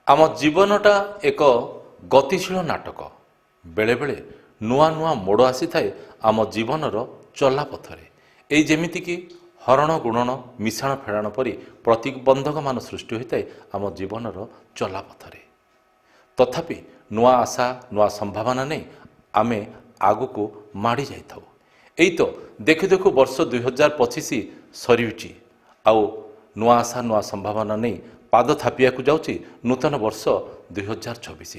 आम जीवनटा एक गतिशील नाटक बेले बेले नुआ नुआ मोड़ आसी थाए आम जीवनर चलापथरे एई जेमितिकी हरण गुणन मिशाण फेड़ाण परी प्रतिबंधक मान सृष्टि होता है आम जीवनर चलापथरे तथापि नुआ आशा नुआ संभावना नहीं आमे आगु को माड़ी जाइथाउ। एई तो देखु देखु वर्ष 2025 सरिउची आउ नुआ आशा नुआ संभावना नहीं पाद थापिया को जाउची नूतन वर्ष 2026।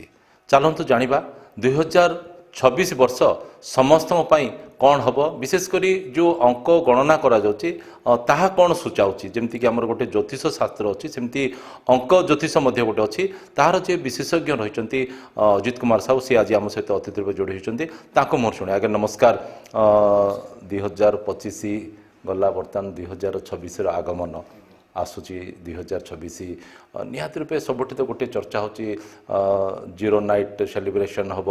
चलतु जानिबा 2026 वर्ष समस्त कौन हम विशेषकर जो अंक गणना करा जाउची ताहा कौन सूचाऊँगी जमती कि आमर गोटे ज्योतिष शास्त्र अच्छी सेमती अंक ज्योतिष गोटे अच्छी तार जे विशेषज्ञ रही अजित कुमार साहू सी आज आम सहित अतिथि रूप जोड़ी होती मोर शुणे आगे नमस्कार। 2025 गला बर्तमान 2026 आगमन आसूची 2026 निहाती रूपे सबुठी तो गोटे चर्चा होची जीरो नाइट सेलिब्रेशन हम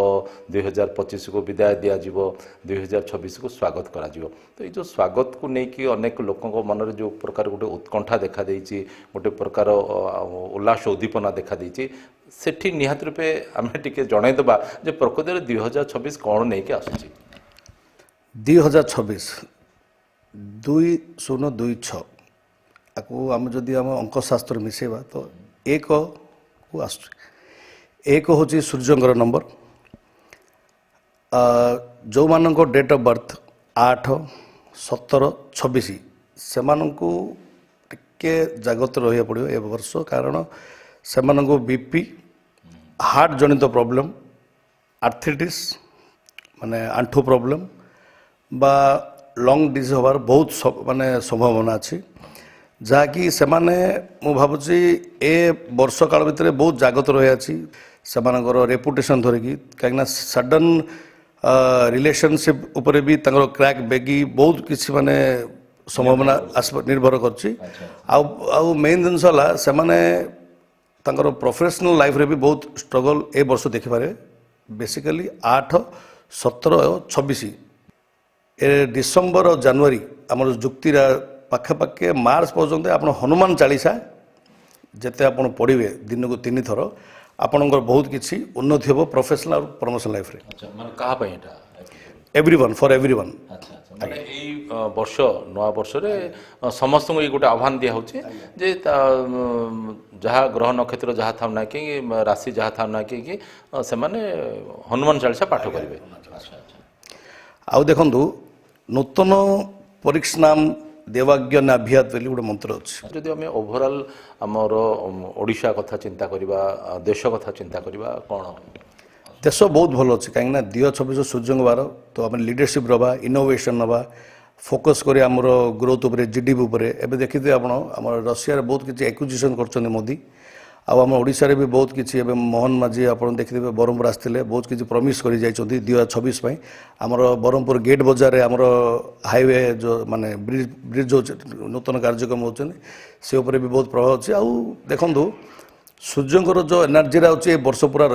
2025 को विदाय दिज्व 2026 को स्वागत करा जिवो। तो ये जो स्वागत को लेकिन अनेक लोकों मन जो प्रकार गोटे उत्कंठा देखा देइछि गोटे प्रकार उल्लास उद्दीपना देखा देइछि सेठी निहाती रूपे आम टिके जनईदेवा जे प्रकृति में 2026 कौन नहीं आसूची 2026 2026 आपको आम जदि आम अंकशास्त्र मिसेवा तो एक को आस एक हूँ सूर्यंकर नंबर जो मान डेट ऑफ बर्थ 8 17 26 से टिके जागत रहा पड़ो ए वर्ष कारण से बीपी हार्ट जनित प्रॉब्लम आर्थराइटिस माने आंठू प्रॉब्लम बा लंग डिजीज होबार बहुत माने संभावना अच्छी जहाँकि से मु भावुची ए वर्ष काल भितर बहुत जागत रही रेपुटेशन धरिकी कहीं सडन रिलेशनशिप उपरे भी क्रैक बेगी बहुत किसी माने संभावना निर्भर कर मेन जिनस से प्रोफेशनल लाइफ रे भी बहुत स्ट्रगल ए वर्ष देखिपारे बेसिकली 8 17 26 डिसेम्बर और जनवरी आम जुक्तिरा पाखे मार्च पर्यंत आप हनुमान चालीसा जिते आप पढ़े दिन को 3 थर आपणकर बहुत किसी उन्नति हम प्रोफेशनल और प्रमोशन लाइफ रे एवरीवन फॉर एवरीवन वर्ष नवा वर्ष रे समस्त को ये गोटे आह्वान दिया होचे जे जहाँ ग्रह नक्षत्र जहाँ था ना कि राशि जहाँ था ना कि से माने हनुमान चालीसा पाठ करेंगे। आउ देखु नूतन परीक्षाम देवाज्ञ नाभ्यात बोली गोटे मंत्र अच्छे जदि आम ओभरऑल आमर ओडिशा कथा चिंता करवा देश कथा चिंता करवा कौन देश बहुत भल अच्छे कहीं 2026 सूर्य बार तो आम लीडरशिप रहा इनोवेशन नवा फोकस कर आमर ग्रोथ उपर जीडीपी उपर एवं देखिए आप रशिया बहुत किसी एक्विजिशन कर मोदी आम ओडिशा रे भी बहुत किसी मोहन माझी आप देखिए ब्रह्मपुर आसते बहुत किसी प्रमिश कर 2026 आमर ब्रह्मपुर गेट बजार आमर हाईवे जो माने ब्रिज जो नूतन कार्यक्रम होती से भी बहुत प्रभाव अच्छे आउ देखु सूर्यंकर जो एनर्जी अच्छे वर्ष पूरा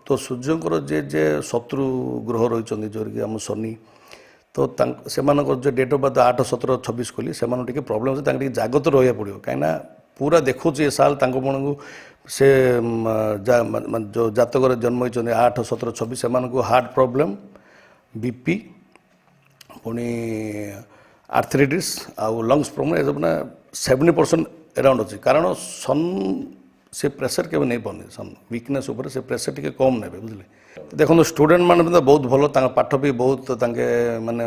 तो सूर्यंकर जे जे शत्रु ग्रह रही जो कि आम शनि तो से जो डेट ऑफ बर्थ 8 17 26 कली से प्रॉब्लम अच्छे जागत रहा पड़ो कहीं पूरा देखुँ ए साल को से जो जातक जन्म होती 8 17 26 से हार्ट प्रॉब्लम बीपी पुणी आर्थराइटिस आउ लंग्स प्रॉब्लम सब ना 70% अराउंड अच्छी कारण सन से प्रेशर के नहीं पाने सन वीकनेस उपर से प्रेशर टी कम ने बुझे देखो स्टूडेंट मैंने बहुत भल पाठ भी बहुत माने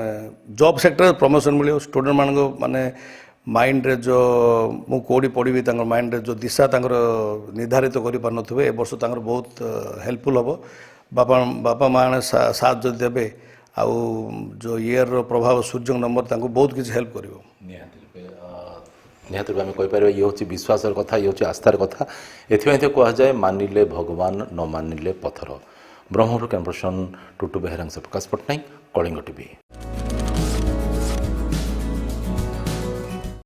जॉब सेक्टर प्रमोशन मिले स्टूडेंट मान माने माइंड रे जो मु कोड़ी पढ़ी माइंड रे जो दिशा निर्धारित कर पारे ए वर्ष बहुत हेल्पफुल हम बापा बापा माँ साथ जो देवे आउ जो ईयर प्रभाव सूर्य नंबर बहुत किसी हेल्प कर निहत आम कहीपर ये हूँ विश्वास कथा ये हूँ आस्थार कथा एथि कहुए मानिले भगवान न मानिले पथर ब्रह्मपुर कैंपसन टुटू बेहरांग से प्रकाश पट्टनायक कलिंग टीवी।